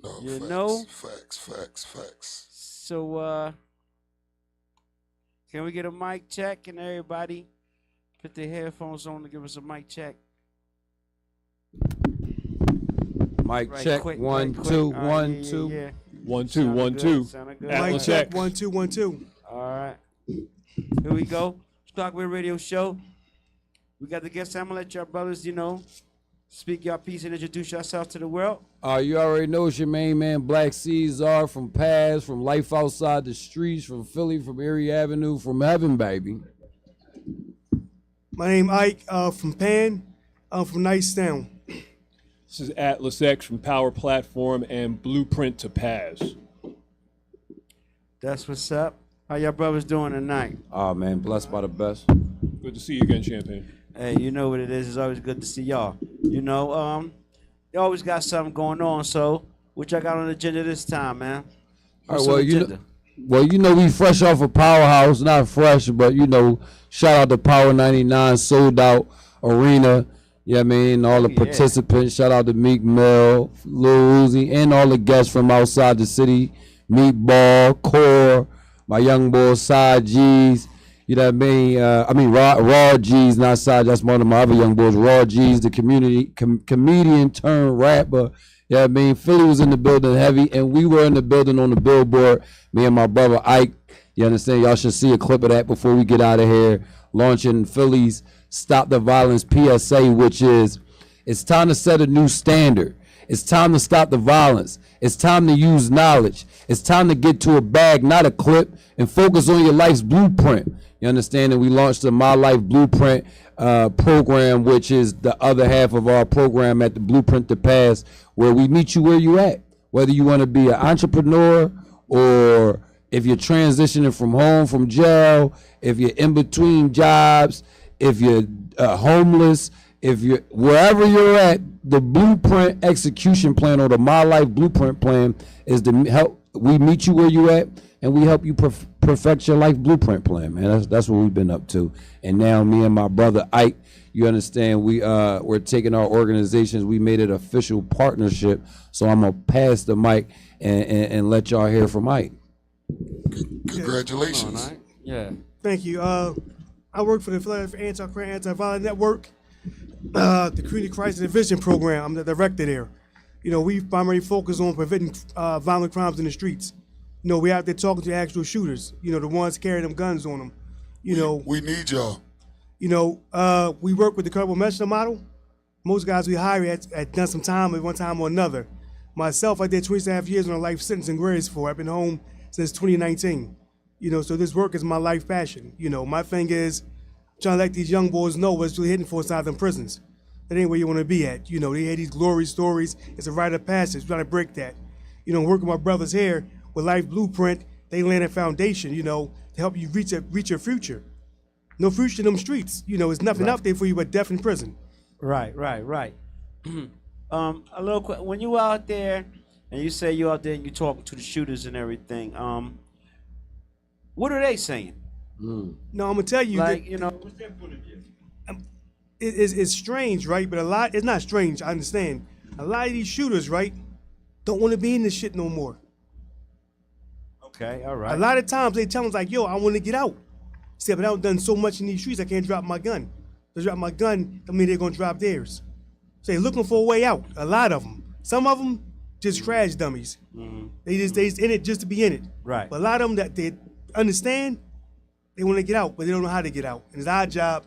No, You facts, know? facts, facts, facts. So can we get a mic check and everybody put their headphones on to give us a mic check? Mic Right check. quick, One, right quick. two, All right, one, yeah, two. yeah, yeah. 1 2 Sounded 1 good, 2. sounded good. Atlas Mic All check, check. 1 2 1 2. All right. Here we go. Glocawear Radio Show. We got the guests. I'm gonna let y'all brothers, speak your piece and introduce yourself to the world. You already know it's your main man, Black Caesar, from Paz, from Life Outside the Streets, from Philly, from Erie Avenue, from Heaven, baby. My name Ike from Pan. I'm from Nicetown. This is Atlas X from Power Platform and Blueprint to Paz. That's what's up. How y'all brothers doing tonight? Oh, man, blessed by the best. Good to see you again, Champagne. Hey, you know what it is. It's always good to see y'all. You always got something going on. So, what y'all got on the agenda this time, man? All What's right, on the agenda? we fresh off of Powerhouse, not fresh, but, shout out to Power 99, sold out arena. Yeah, I mean, all the participants. Shout out to Meek Mill, Lil Uzi, and all the guests from outside the city. Meatball, Core, my young boy, Side G's. You know what I mean? Raw G's, not Side. That's one of my other young boys. Raw G's, the comedian turned rapper. Yeah, I mean, Philly was in the building heavy, and we were in the building on the billboard. Me and my brother Ike. You understand? Y'all should see a clip of that before we get out of here. Launching Philly's Stop the Violence PSA, which is, it's time to set a new standard. It's time to stop the violence. It's time to use knowledge. It's time to get to a bag, not a clip, and focus on your life's blueprint. You understand? And we launched the My Life Blueprint program, which is the other half of our program at the Blueprint to Pass, where we meet you where you at. Whether you want to be an entrepreneur, or if you're transitioning from home, from jail, if you're in between jobs, if you're homeless, if you're wherever you're at, the Blueprint execution plan, or the My Life Blueprint plan, is to help. We meet you where you at, and we help you perfect your life blueprint plan, man. That's what we've been up to. And now me and my brother Ike, you understand, we're taking our organizations. We made it official partnership. So I'm gonna pass the mic and let y'all hear from Ike. Congratulations. All right. Yeah. Thank you. I work for the Philadelphia Anti-Crime, Anti-Violence Network, the Community Crisis Intervention Program. I'm the director there. We primarily focus on preventing violent crimes in the streets. We out there talking to actual shooters, the ones carrying them guns on them. We need y'all. We work with the credible mental model. Most guys we hire had done some time at one time or another. Myself, I did 20.5 years on a life sentence in Graysville. I've been home since 2019. So this work is my life passion. My thing is trying to let these young boys know what's really hitting for inside them prisons. That ain't where you want to be at. They had these glory stories. It's a rite of passage. We try to break that. Working with my brothers here with Life Blueprint, they land a foundation, to help you reach your future. No future in them streets. There's nothing out there for you but death in prison. Right. A little quick. When you out there and you say you out there and you talking to the shooters and everything, what are they saying? No, I'm gonna tell you. What's their point of view? It's strange, right? But it's not strange. I understand. A lot of these shooters, right, don't want to be in this shit no more. Okay, all right. A lot of times they tell us like, "Yo, I want to get out." See, but I've done so much in these streets, I can't drop my gun. To drop my gun, I mean they're gonna drop theirs. So they're looking for a way out. A lot of them. Some of them just crash dummies. Mm-hmm. They just in it just to be in it. Right. But a lot of them that they understand, they want to get out, but they don't know how to get out. And it's our job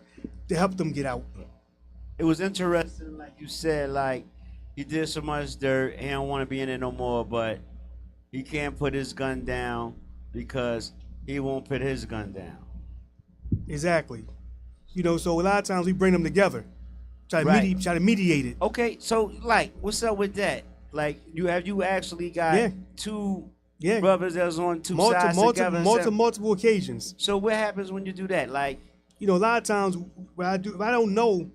to help them get out. It was interesting, like you said, like he did so much dirt, he don't want to be in it no more, but he can't put his gun down because he won't put his gun down. Exactly. So a lot of times we bring them together, try to mediate it. Okay, so like, what's up with that? Like, you actually got two brothers that's on two sides together? Multiple occasions. So what happens when you do that? Like, a lot of times what I do, if I don't know,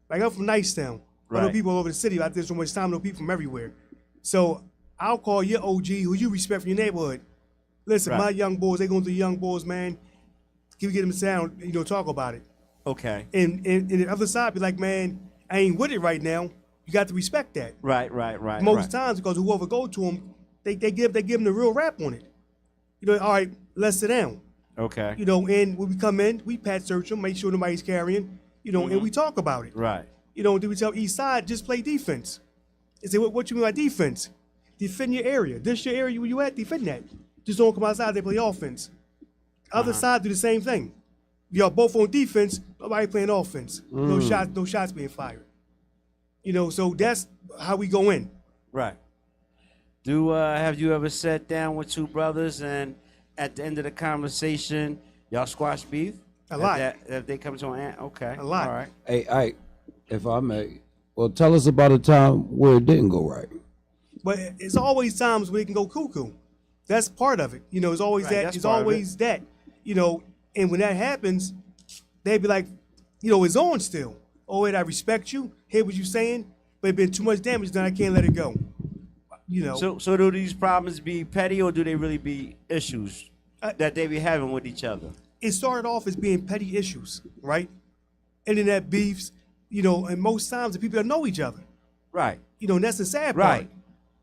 like I'm from Nicetown. I know people all over the city. I did so much time, I know people from everywhere. So I'll call your OG, who you respect from your neighborhood. Listen, my young boys, they going through young boys, man. Can we get them sound, talk about it. Okay. And the other side be like, man, I ain't with it right now, You got to respect that. Right. Most times, because whoever go to them, they give them the real rap on it. You know, all right, let's sit down. Okay. You know, and when we come in, we pat search them, make sure nobody's carrying. You know, and we talk about it. Right. You know, then we tell each side, just play defense. They say, what you mean by defense? Defend your area. This your area where you at, defend that. Just don't come outside, they play offense. Other side do the same thing. Y'all both on defense, nobody playing offense. No shots being fired. You know, so that's how we go in. Right. Have you ever sat down with two brothers and at the end of the conversation, y'all squash beef? A lot. If they come to an end? Okay. A lot. All right. Hey, Ike, if I may, well, tell us about a time where it didn't go right. But it's always times where it can go cuckoo. That's part of it. You know, it's always that. It's always that. You know, and when that happens, they'd be like, you know, it's on still. Oh, wait, I respect you. Hear what you're saying, but it's been too much damage done. I can't let it go. You know. So do these problems be petty, or do they really be issues that they be having with each other? It started off as being petty issues, right? Internet beefs, you know, and most times the people that know each other. Right. You know, and that's the sad part. Right.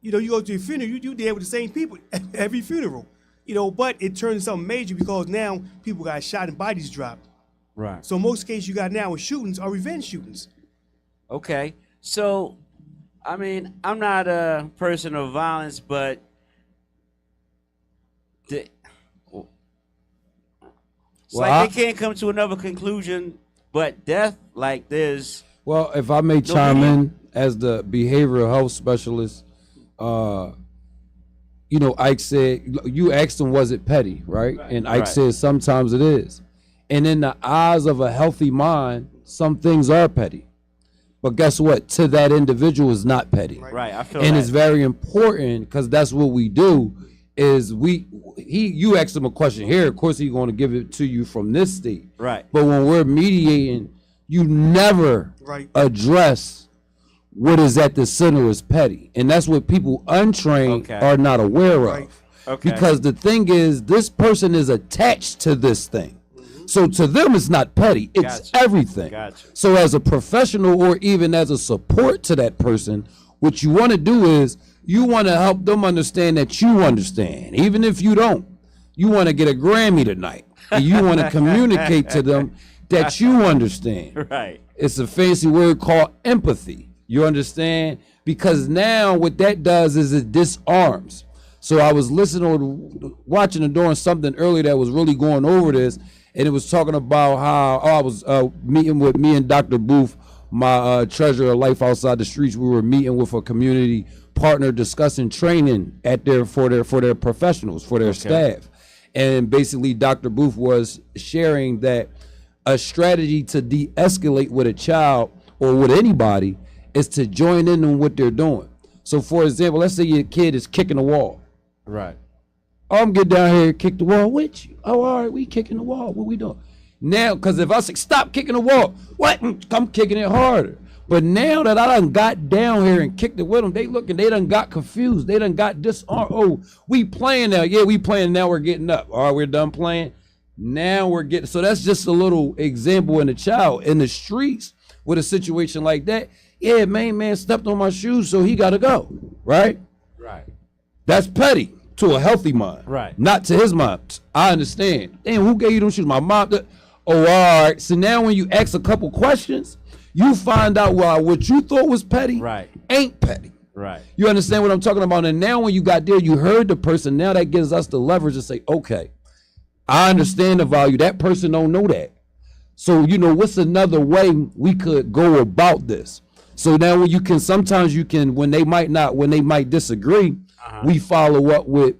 You know, you go to a funeral, you there with the same people at every funeral. You know, but it turned into something major because now people got shot and bodies dropped. Right. So most cases you got now with shootings are revenge shootings. Okay. So, I mean, I'm not a person of violence, but it's like they can't come to another conclusion but death. Like there's. Well, if I may chime in as the behavioral health specialist, you know, Ike said, you asked him, was it petty, right? And Ike said, sometimes it is. And in the eyes of a healthy mind, some things are petty. But guess what? To that individual, is not petty. Right, I feel and that. It's very important because that's what we do. Is you asked him a question here, of course he's going to give it to you from this state. Right. But when we're mediating, you never address what is at the center is petty. And that's what people untrained are not aware of. Okay. Because the thing is, this person is attached to this thing. So to them, it's not petty. It's everything. Gotcha. So as a professional or even as a support to that person, what you want to do is you want to help them understand that you understand. Even if you don't, you want to get a Grammy tonight. And you want to communicate to them that you understand. Right. It's a fancy word called empathy. You understand? Because now what that does is it disarms. So I was listening or watching and doing something earlier that was really going over this, and it was talking about how I was meeting with me and Dr. Booth, my treasurer of Life Outside the Streets. We were meeting with a community partner discussing training at for their professionals, for their staff. And basically Dr. Booth was sharing that a strategy to de-escalate with a child or with anybody is to join in on what they're doing. So for example, let's say your kid is kicking the wall. Right. I'm get down here and kick the wall with you. Oh, all right, we kicking the wall. What we doing? Now, because if I say, stop kicking the wall, what? I'm kicking it harder. But now that I done got down here and kicked it with them, they looking, they done got confused. They done got disarmed. Oh, we playing now. Yeah, we playing now. We're getting up. All right, we're done playing. Now we're getting, so that's just a little example in the child. In the streets with a situation like that, yeah, man stepped on my shoes, so he got to go, right? Right. That's petty to a healthy mind. Right. Not to his mind. I understand. Damn, who gave you them shoes? My mom. Oh, all right. So now when you ask a couple questions, you find out why what you thought was petty ain't petty. Right. You understand what I'm talking about? And now when you got there, you heard the person. Now that gives us the leverage to say, okay, I understand the value. That person don't know that. So, you know, what's another way we could go about this? So now when you can, sometimes you can, when they might disagree, we follow up with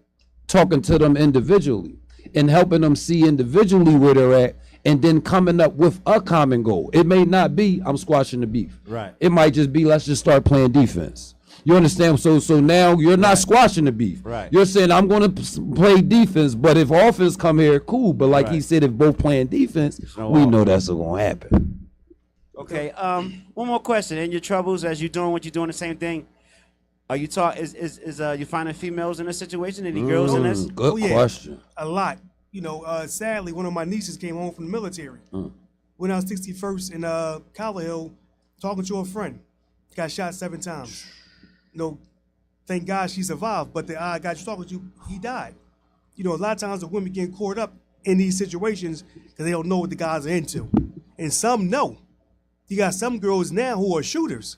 talking to them individually and helping them see individually where they're at, and then coming up with a common goal. It may not be, I'm squashing the beef. Right. It might just be, let's just start playing defense. You understand? So now you're not squashing the beef. Right. You're saying, I'm going to play defense, but if offense come here, cool. But like he said, if both playing defense, we know that's what's going to happen. Okay. One more question. In your troubles, as you're doing what you're doing, the same thing, are you you finding females in this situation? Any girls in this? Good question. A lot. You know, sadly, one of my nieces came home from the military. When I was 61st in Collar Hill, talking to a friend. got shot 7 times. Thank God she survived, but the guy you talking to, he died. A lot of times the women get caught up in these situations because they don't know what the guys are into. And some know. You got some girls now who are shooters.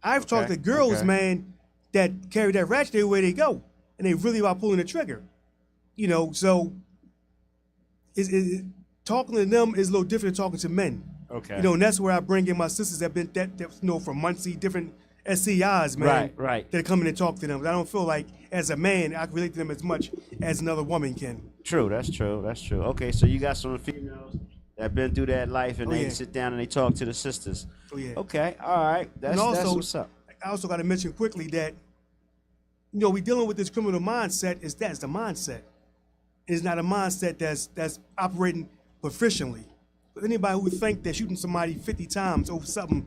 I've talked to girls, man, that carry that ratchet everywhere they go, and they really about pulling the trigger. So talking to them is a little different than talking to men. Okay. And that's where I bring in my sisters that been from Muncie, different SCIs, man. Right. That come in and talk to them. I don't feel like as a man I can relate to them as much as another woman can. True. That's true. Okay, so you got some females that been through that life, and they sit down and they talk to the sisters. Oh yeah. Okay. All right. That's what's up. I also got to mention quickly that we dealing with this criminal mindset. That's the mindset. It's not a mindset that's operating proficiently. But anybody who would think that shooting somebody 50 times over something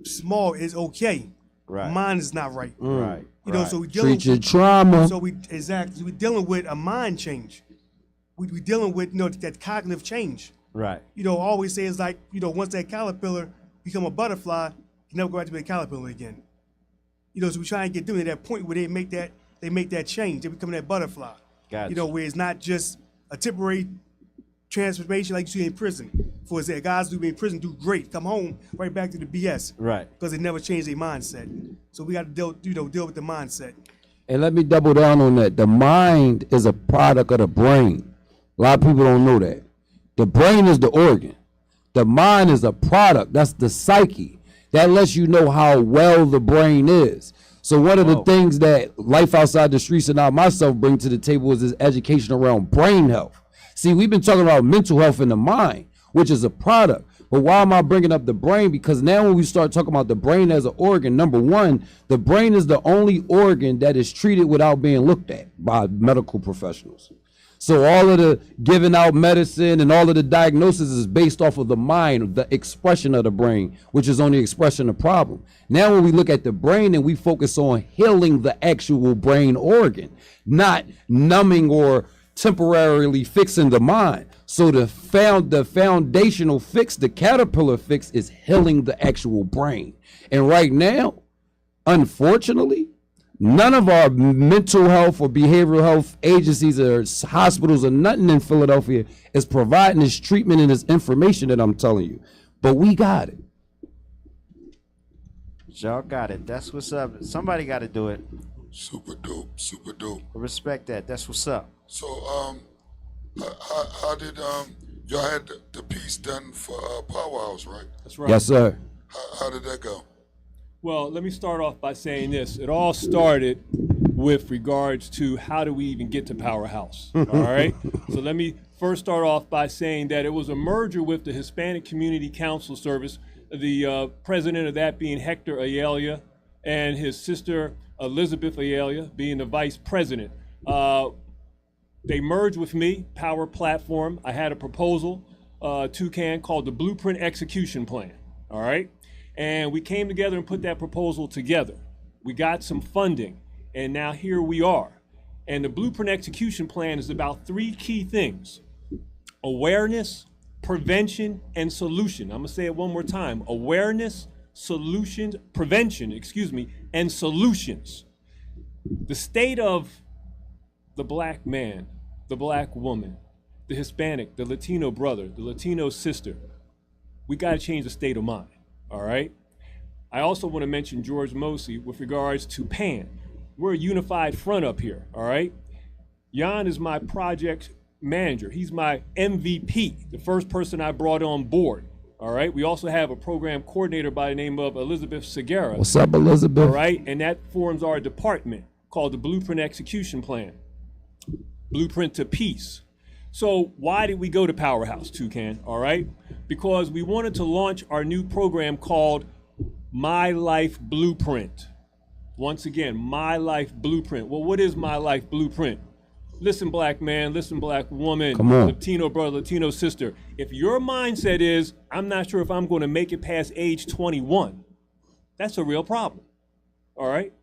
small is okay, mine is not right. Right. So we dealing Treat your trauma. So we dealing with a mind change. We dealing with that cognitive change. Right. I always say it's like once that caterpillar become a butterfly, you never go back to be a caterpillar again. So we try and get them to that point where they make that change. They become that butterfly. Gotcha. Where it's not just a temporary transformation like you see in prison. For example, guys who be in prison do great, come home right back to the BS. Right. Because they never change their mindset. So we got to deal with the mindset. And let me double down on that. The mind is a product of the brain. A lot of people don't know that. The brain is the organ. The mind is a product. That's the psyche. That lets you know how well the brain is. So one of the things that Life Outside the Streets and I myself bring to the table is this education around brain health. See, we've been talking about mental health in the mind, which is a product. But why am I bringing up the brain? Because now when we start talking about the brain as an organ, number one, the brain is the only organ that is treated without being looked at by medical professionals. So all of the giving out medicine and all of the diagnosis is based off of the mind, the expression of the brain, which is only expression of problem. Now when we look at the brain and we focus on healing the actual brain organ, not numbing or temporarily fixing the mind. So the foundational fix, the caterpillar fix, is healing the actual brain. And right now, unfortunately, none of our mental health or behavioral health agencies or hospitals or nothing in Philadelphia is providing this treatment and this information that I'm telling you. But we got it. Y'all got it. That's what's up. Somebody got to do it. Super dope. Super dope. Respect that. That's what's up. So, how did y'all had the piece done for Powerhouse, right? That's right. Yes, sir. How did that go? Well, let me start off by saying this. It all started with regards to how do we even get to Powerhouse, all right? So let me first start off by saying that it was a merger with the Hispanic Community Council Service, the president of that being Hector Ayala, and his sister Elizabeth Ayala being the vice president. They merged with me, Power Platform. I had a proposal, Tucan, called the Blueprint Execution Plan, all right? And we came together and put that proposal together. We got some funding, and now here we are. And the Blueprint Execution Plan is about 3 key things: awareness, prevention, and solution. I'm gonna say it one more time: awareness, solutions, prevention, and solutions. The state of the black man, the black woman, the Hispanic, the Latino brother, the Latino sister, we gotta change the state of mind. All right. I also want to mention George Mosey with regards to PAN. We're a unified front up here. All right. Jan is my project manager. He's my MVP, the first person I brought on board. All right. We also have a program coordinator by the name of Elizabeth Segura. What's up, Elizabeth? All right. And that forms our department called the Blueprint Execution Plan. Blueprint to Peace. So why did we go to Powerhouse, Tucan? All right, because we wanted to launch our new program called My Life Blueprint. Once again, My Life Blueprint. Well, what is My Life Blueprint? Listen, black man, listen, black woman, Latino brother, Latino sister. If your mindset is, I'm not sure if I'm going to make it past age 21, that's a real problem. All right?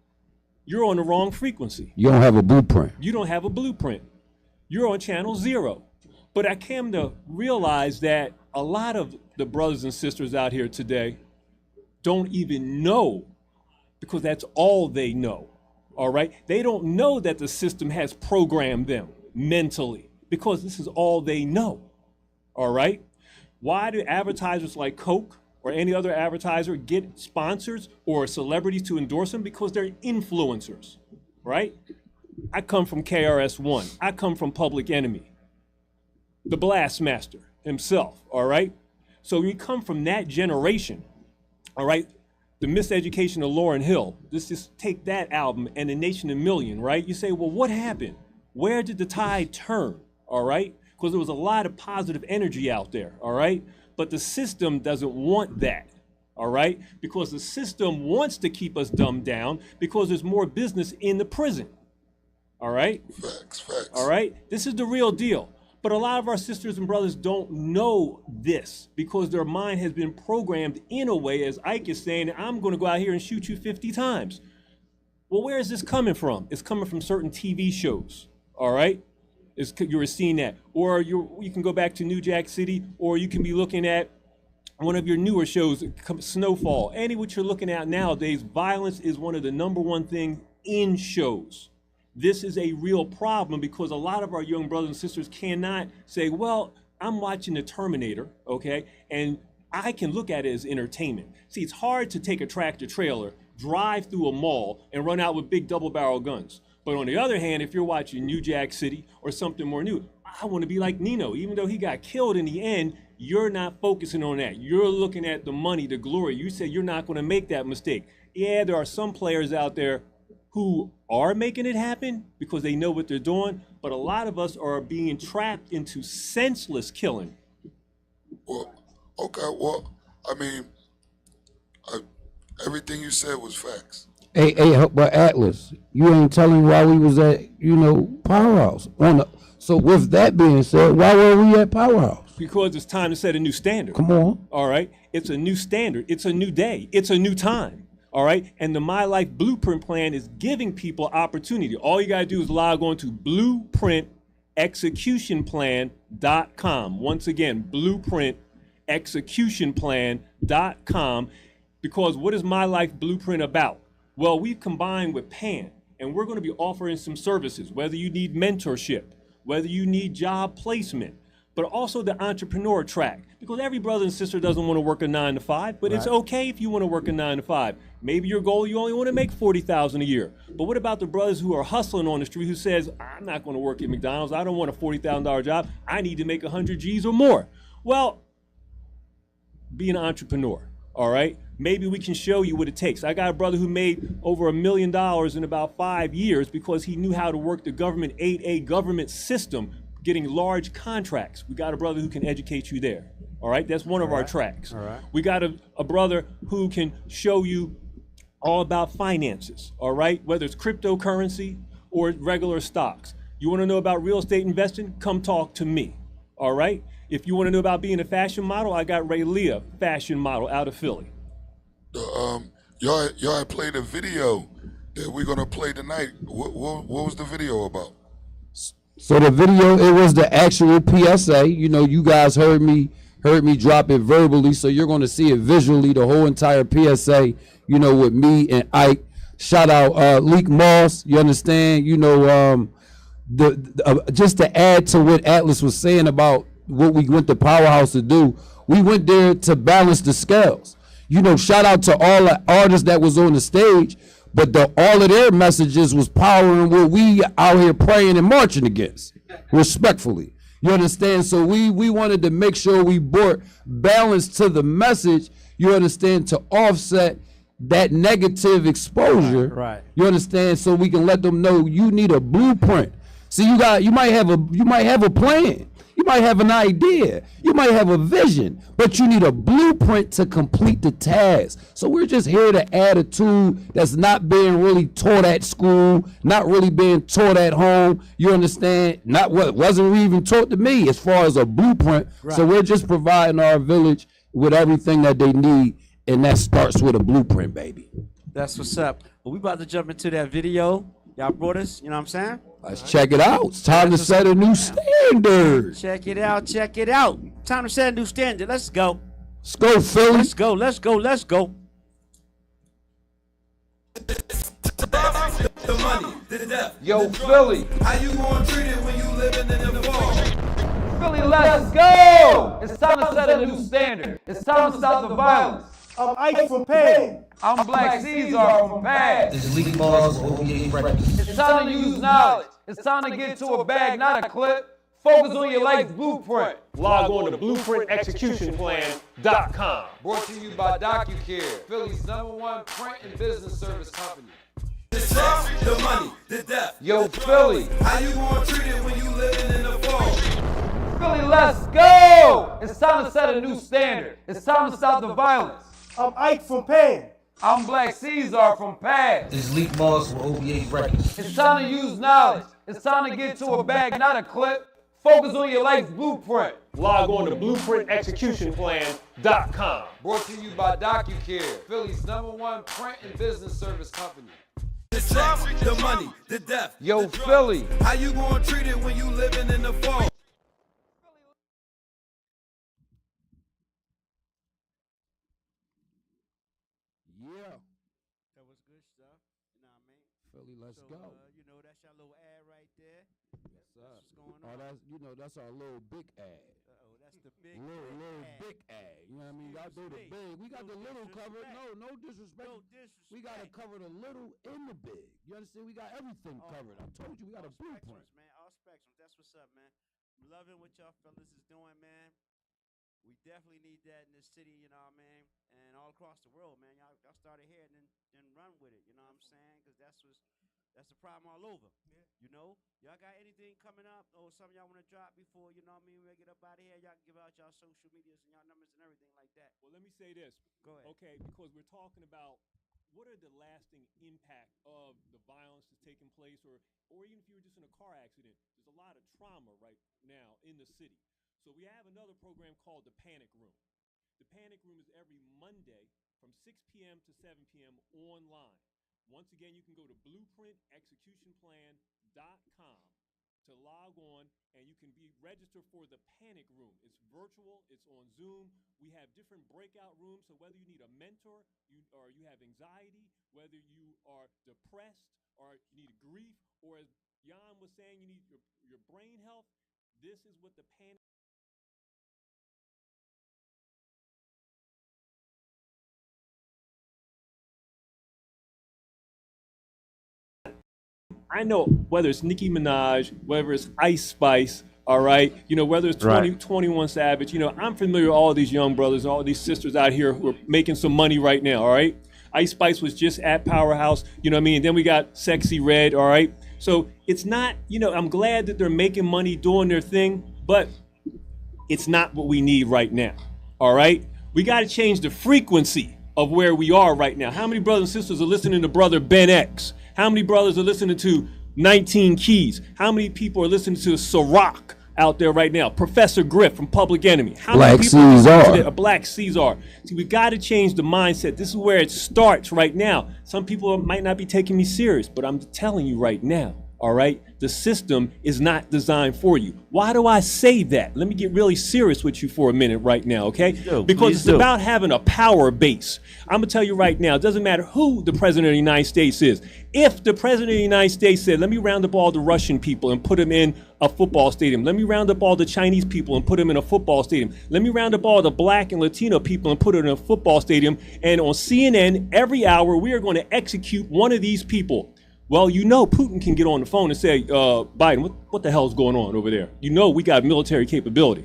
You're on the wrong frequency. You don't have a blueprint. You don't have a blueprint. You're on channel 0. But I came to realize that a lot of the brothers and sisters out here today, don't even know, because that's all they know. All right? They don't know that the system has programmed them mentally, because this is all they know. All right? Why do advertisers like Coke or any other advertiser get sponsors or celebrities to endorse them? Because they're influencers, right? I come from KRS-One. I come from Public Enemy, the Blastmaster himself, all right? So we come from that generation, all right? The Miseducation of Lauryn Hill, let's just take that album and The Nation of Million, right? You say, well, what happened? Where did the tide turn, all right? Because there was a lot of positive energy out there, all right? But the system doesn't want that, all right? Because the system wants to keep us dumbed down because there's more business in the prison, all right? Facts, facts. All right? This is the real deal. But a lot of our sisters and brothers don't know this because their mind has been programmed in a way, as Ike is saying, I'm going to go out here and shoot you 50 times. Well, where is this coming from? It's coming from certain TV shows, all right? You're seeing that. Or you can go back to New Jack City, or you can be looking at one of your newer shows, Snowfall. Any what you're looking at nowadays, violence is one of the #1 things in shows. This is a real problem because a lot of our young brothers and sisters cannot say, well, I'm watching The Terminator, okay, and I can look at it as entertainment. See, it's hard to take a tractor trailer, drive through a mall, and run out with big double-barrel guns. But on the other hand, if you're watching New Jack City or something more new, I want to be like Nino. Even though he got killed in the end, you're not focusing on that. You're looking at the money, the glory. You said you're not going to make that mistake. Yeah, there are some players out there who are making it happen because they know what they're doing, but a lot of us are being trapped into senseless killing. Well, okay, well, I mean, everything you said was facts. Hey, but Atlas, you ain't telling why we was at, Powerhouse. So with that being said, why were we at Powerhouse? Because it's time to set a new standard. Come on. All right? It's a new standard. It's a new day. It's a new time. All right? And the My Life Blueprint Plan is giving people opportunity. All you got to do is log on to blueprintexecutionplan.com. Once again, blueprintexecutionplan.com. Because what is My Life Blueprint about? Well, we've combined with PAN, and we're going to be offering some services, whether you need mentorship, whether you need job placement, but also the entrepreneur track. Because every brother and sister doesn't want to work a 9-to-5, but It's okay if you want to work a 9-to-5. Maybe your goal, you only want to make $40,000 a year. But what about the brothers who are hustling on the street who says, I'm not going to work at McDonald's. I don't want a $40,000 job. I need to make 100 G's or more. Well, be an entrepreneur, all right? Maybe we can show you what it takes. I got a brother who made over $1 million in about 5 years because he knew how to work the government 8A government system, getting large contracts. We got a brother who can educate you there. All right, that's one of our tracks. All right. We got a brother who can show you all about finances. All right, whether it's cryptocurrency or regular stocks. You want to know about real estate investing? Come talk to me. All right. If you want to know about being a fashion model, I got Ray Leah, fashion model out of Philly. Y'all had played a video that we're gonna play tonight. What was the video about? So the video, it was the actual PSA. You guys heard me drop it verbally, so you're going to see it visually, the whole entire PSA, with me and Ike. Shout out Leek Moss, you understand? Just to add to what Atlas was saying about what we went to Powerhouse to do, we went there to balance the scales. Shout out to all the artists that was on the stage, but all of their messages was powering what we out here praying and marching against, respectfully. You understand? So we wanted to make sure we brought balance to the message, you understand, to offset that negative exposure. Right. You understand? So we can let them know you need a blueprint. See, you might have a plan. You might have an idea. You might have a vision, but you need a blueprint to complete the task. So we're just here to add a tool that's not being really taught at school, not really being taught at home. You understand? Not what wasn't even taught to me as far as a blueprint. Right. So we're just providing our village with everything that they need, and that starts with a blueprint, baby. That's what's up. Well, we about to jump into that video. Y'all brought us, you know what I'm saying? Let's check it out. It's time to set a new standard. Check it out, check it out. Time to set a new standard. Let's go. Let's go, Philly. Let's go, let's go, let's go. The money, the death. Yo, Philly. How you gonna treat it when you living in the fall? Philly, let's go! It's time to set a new standard. It's time to stop the violence. I'm Ike from Penn. I'm Black Caesar from Past. This is League Balls with OVA Breakfast. It's time to use knowledge. It's time to get to a bag, not a clip. Focus on your life's blueprint. Log on to blueprintexecutionplan.com. Brought to you by DocuCare, Philly's #1 print and business service company. The sex, the money, the death. Yo, Philly. How you gonna treat it when you living in the fall? Philly, let's go! It's time to set a new standard. It's time to stop the violence. I'm Ike from Penn. I'm Black Caesar from Past. This is League Balls with OVA Breakfast. It's time to use knowledge. It's time to get to a bag, not a clip. Focus on your life's blueprint. Log on to blueprintexecutionplan.com. Brought to you by DocuCare, Philly's #1 print and business service company. The sex, the money, the death. Yo, Philly. How you gonna treat it when you living in the fall? Yeah, That was good stuff. You know what I mean? Philly, let's So, go. you know, that's your little ad right there. Yes, sir. That's what's going Oh, on. that's our little big ad. Uh-oh, that's the big, Little ad. big ad. You know what I mean? Y'all do the Disrespect. big. We got No the little covered. disrespect. No disrespect. No disrespect. We gotta cover the little and the big. You understand? We got everything covered. I told you we got a All blueprint. spectrums, man. All spectrums. That's what's up, man. I'm loving what y'all fellas is doing, man. We definitely need that in this city, you know what I mean? And all across the world, man. Y'all started here and then run with it, you know what I'm saying? Because that's the problem all over. Yeah. You know? Y'all got anything coming up or something y'all want to drop before, you know what I mean, we get up out of here? Y'all can give out y'all social medias and y'all numbers and everything like that. Well, let me say this. Go ahead. Okay, because we're talking about what are the lasting impact of the violence that's taking place, or even if you were just in a car accident, there's a lot of trauma right now in the city. So we have another program called the Panic Room. The Panic Room is every Monday from 6 p.m. to 7 p.m. online. Once again, you can go to blueprintexecutionplan.com to log on, and you can be registered for the Panic Room. It's virtual, it's on Zoom. We have different breakout rooms, so whether you need a mentor, or you have anxiety, whether you are depressed, or you need grief, or as Jan was saying, you need your brain health, this is what the Panic I know whether it's Nicki Minaj, whether it's Ice Spice, all right, you know, whether it's 21 Savage, you know, I'm familiar with all these young brothers, all these sisters out here who are making some money right now, all right? Ice Spice was just at Powerhouse, you know what I mean? And then we got Sexy Red, all right? So it's not, you know, I'm glad that they're making money doing their thing, but it's not what we need right now, all right? We got to change the frequency of where we are right now. How many brothers and sisters are listening to Brother Ben X? How many brothers are listening to 19 Keys? How many people are listening to Ciroc out there right now? Professor Griff from Public Enemy. How Black many people are listening Caesar. to a Black Caesar? See, we got to change the mindset. This is where it starts right now. Some people might not be taking me serious, but I'm telling you right now, all right? The system is not designed for you. Why do I say that? Let me get really serious with you for a minute right now, okay? Because it's about having a power base. I'm gonna tell you right now, it doesn't matter who the president of the United States is. If the president of the United States said, let me round up all the Russian people and put them in a football stadium. Let me round up all the Chinese people and put them in a football stadium. Let me round up all the Black and Latino people and put them in a football stadium. And on CNN, every hour, we are going to execute one of these people. Well, you know Putin can get on the phone and say, Biden, what the hell is going on over there? You know we got military capability.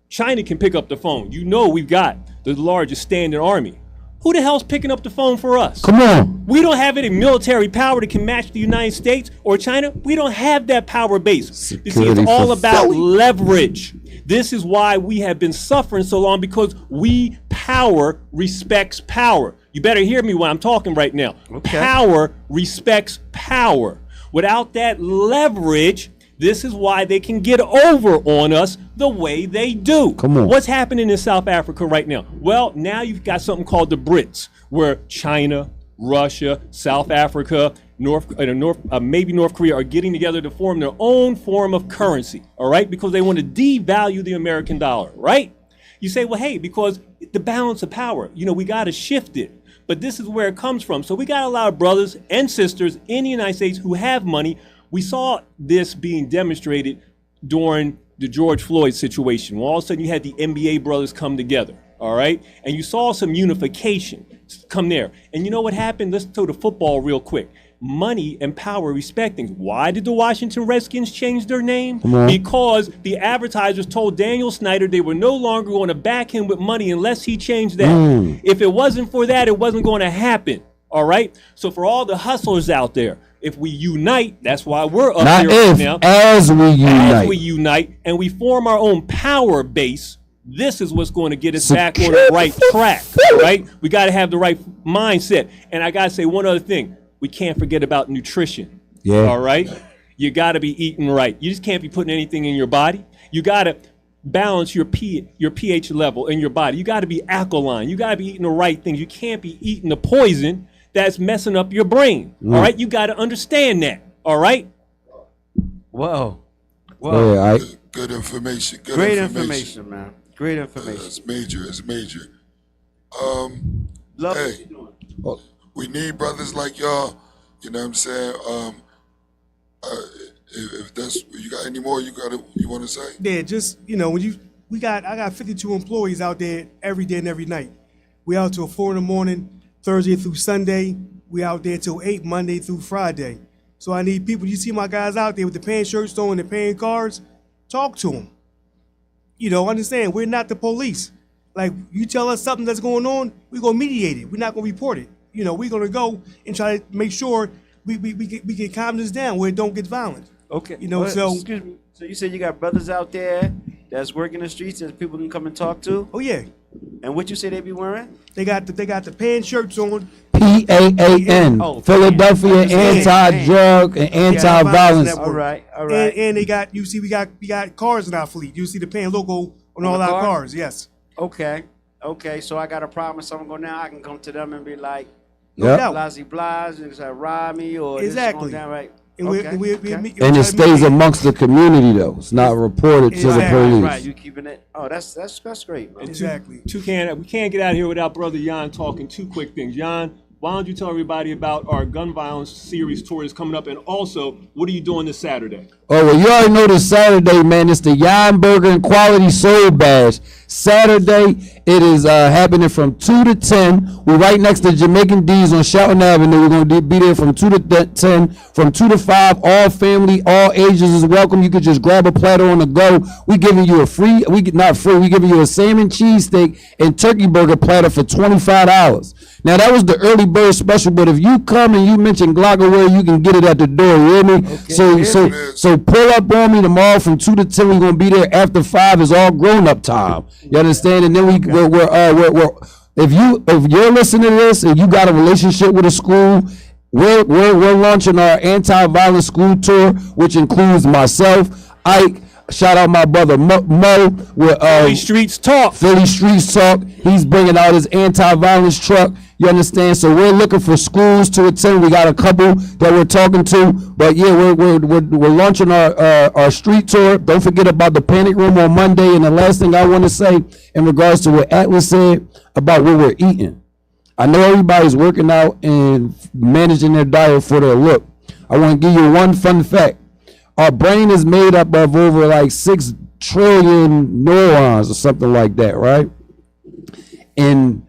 China can pick up the phone. You know we've got the largest standing army. Who the hell's picking up the phone for us? Come on. We don't have any military power that can match the United States or China. We don't have that power base. You see, it's all about leverage. This is why we have been suffering so long, because power respects power. You better hear me while I'm talking right now. Okay. Power respects power. Without that leverage, this is why they can get over on us the way they do. Come on. What's happening in South Africa right now? Well, now you've got something called the BRICS, where China, Russia, South Africa, maybe North Korea are getting together to form their own form of currency, all right? Because they want to devalue the American dollar, right? You say, well, hey, because the balance of power, you know, we got to shift it. But this is where it comes from. So we got a lot of brothers and sisters in the United States who have money. We saw this being demonstrated during the George Floyd situation. When all of a sudden you had the NBA brothers come together, all right? And you saw some unification come there. And you know what happened? Let's throw the football real quick. Money and power respect things. Why did the Washington Redskins change their name? Because the advertisers told Daniel Snyder they were no longer going to back him with money unless he changed that. If it wasn't for that, it wasn't going to happen. All right? So for all the hustlers out there, if we unite, that's why we're up Not here if, right now. as we unite. As we unite and we form our own power base, this is what's going to get us back on the right track, right? We got to have the right mindset. And I got to say one other thing. We can't forget about nutrition. Yeah. All right? You got to be eating right. You just can't be putting anything in your body. You got to balance your pH level in your body. You got to be alkaline. You got to be eating the right things. You can't be eating the poison that's messing up your brain. All right? You got to understand that. All right? Whoa. Whoa. Yeah, Good information. Good Great information, man. Great information. It's major. It's major. Love Hey. what you're doing. We need brothers like y'all. You know what I'm saying? If that's you got any more you want to say? Yeah, just when I got 52 employees out there every day and every night. We out till 4 in the morning, Thursday through Sunday. We out there till 8 Monday through Friday. So I need people. You see my guys out there with the paying shirts on and the paying cars. Talk to them. Understand we're not the police. Like you tell us something that's going on, we're gonna mediate it. We're not gonna report it. We're gonna go and try to make sure we can calm this down where it don't get violent. Okay. So excuse me. So you said you got brothers out there that's working the streets that people can come and talk to? oh yeah, And what you say they be wearing? they got the paying shirts on. PAAN, Oh, Philadelphia PAN. Anti-Drug and Anti-Violence. Network. All right. All right. And they got we got cars in our fleet. You see the paying logo on all the our car? cars. Yes. Okay. Okay. So I got a problem with someone go now. I can come to them and be like, No Yep. doubt. Blasey Blas, and say, rob me or this is Exactly. going down right. And Okay, we okay. And it stays amongst the community though. It's not reported to the Exactly. police. Right, you keeping it. Oh, that's great, man. Exactly. Toucan, we can't get out of here without Brother Jan talking two quick things. Jan, why don't you tell everybody about our gun violence series tour that's coming up, and also, what are you doing this Saturday? Oh, well, you already know this Saturday, man. It's the Jan Burger and Quality Soul Bash. Saturday, it is happening from 2 to 10. We're right next to Jamaican D's on Shelton Avenue. We're going to be there from 2 to 10. From 2 to 5, all family, all ages is welcome. You could just grab a platter on the go. We giving you we giving you a salmon cheesesteak and turkey burger platter for $25. Now, that was the early bird special, but if you come and you mention Glocawear, you can get it at the door, you hear me? So pull up on me tomorrow from 2 to 10. We're going to be there after 5 is all grown-up time. You understand? And then if you're listening to this and you got a relationship with a school, we're launching our anti-violence school tour, which includes myself, Ike, shout out my brother Mo. Philly Streets Talk. Philly Streets Talk. He's bringing out his anti-violence truck. You understand? So we're looking for schools to attend. We got a couple that we're talking to, but yeah, we're launching our street tour. Don't forget about the Panic Room on Monday. And the last thing I want to say in regards to what Atlas said about what we're eating. I know everybody's working out and managing their diet for their look. I want to give you one fun fact. Our brain is made up of over like 6 trillion neurons or something like that, right? And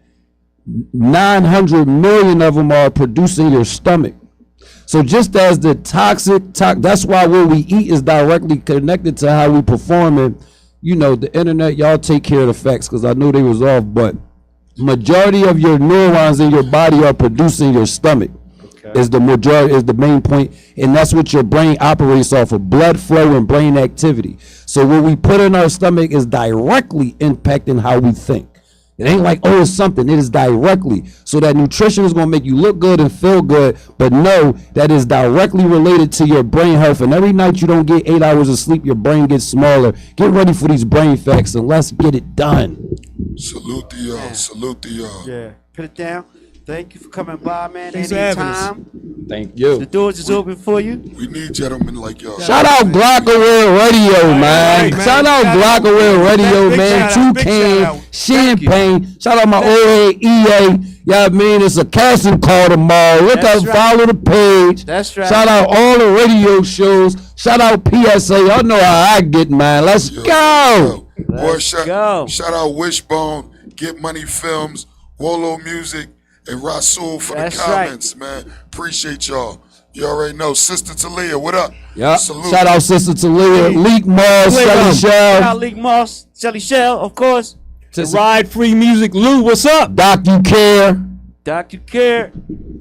900 million of them are produced in your stomach. So just as the that's why what we eat is directly connected to how we perform. And the internet, y'all take care of the facts because I know they was off, but majority of your neurons in your body are produced in your stomach. Is the main point, and that's what your brain operates off of: blood flow and brain activity. So what we put in our stomach is directly impacting how we think. It ain't like, oh, it's something. It is directly. So that nutrition is going to make you look good and feel good, but know that is directly related to your brain health. And every night you don't get 8 hours of sleep, your brain gets smaller. Get ready for these brain facts and let's get it done. Salute to y'all. Salute to y'all. Yeah. Put it down. Thank you for coming by, man. Thanks for having us. Anytime. Thank you. The doors is open for you. We need gentlemen like y'all. Shout out Glocawear Radio, man. man. Shout out Glocawear Radio, Big man. shout out, big shout Toucan, out. Champagne. Shout out my OAEA. Yeah, I mean, it's a casting call tomorrow. Look That's up, right. follow the page. That's right. Shout out all the radio shows. Shout out PSA. Y'all know how I get mine. Let's go. Boy, go. shout out Wishbone, Get Money Films, Wolo Music, and Rasul for That's the comments, man. Appreciate y'all. You already know. Sister Talia, what up? Yeah. Salute. Shout out Sister Talia, Leak Moss, Shelly Shout out Shell, Leak Moss, Shelly Shell, of course. Ride Free Music. Lou, what's up? Doc You Care. Dr. Care.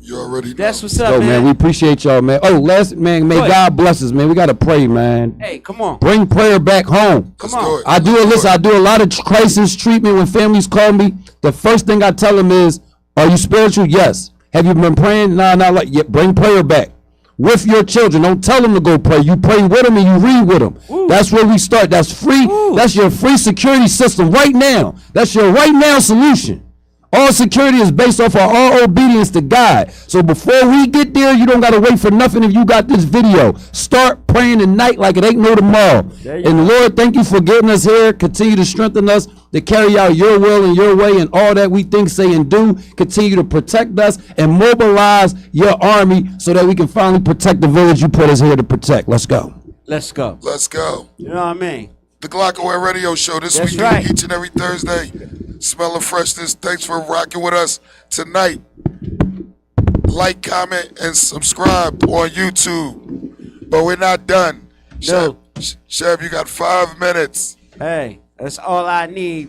You already know. That's what's up, Yo, man, we appreciate y'all, man. Oh, last man, may Go ahead. God bless us, man. We gotta pray, man. Hey, come on. Bring prayer back home. Let's on. do it. I do a listen. I do a lot of crisis treatment when families call me. The first thing I tell them is, "Are you spiritual?" Yes. Have you been praying? Nah, not like. Yeah, bring prayer back with your children. Don't tell them to go pray. You pray with them and you read with them. That's where we start. That's free. That's your free security system right now. That's your right now solution. All security is based off of our obedience to God. So before we get there, you don't got to wait for nothing if you got this video. Start praying tonight like it ain't no tomorrow. And Lord, thank you for getting us here. Continue to strengthen us to carry out your will and your way and all that we think, say, and do. Continue to protect us and mobilize your army so that we can finally protect the village you put us here to protect. Let's go. Let's go. Let's go. You know what I mean? The Glocawear Radio Show this That's week, right. each and every Thursday. Smell of freshness. Thanks for rocking with us tonight. Like, comment, and subscribe on YouTube. But we're not done. No. Shab, you got 5 minutes. Hey, that's all I need.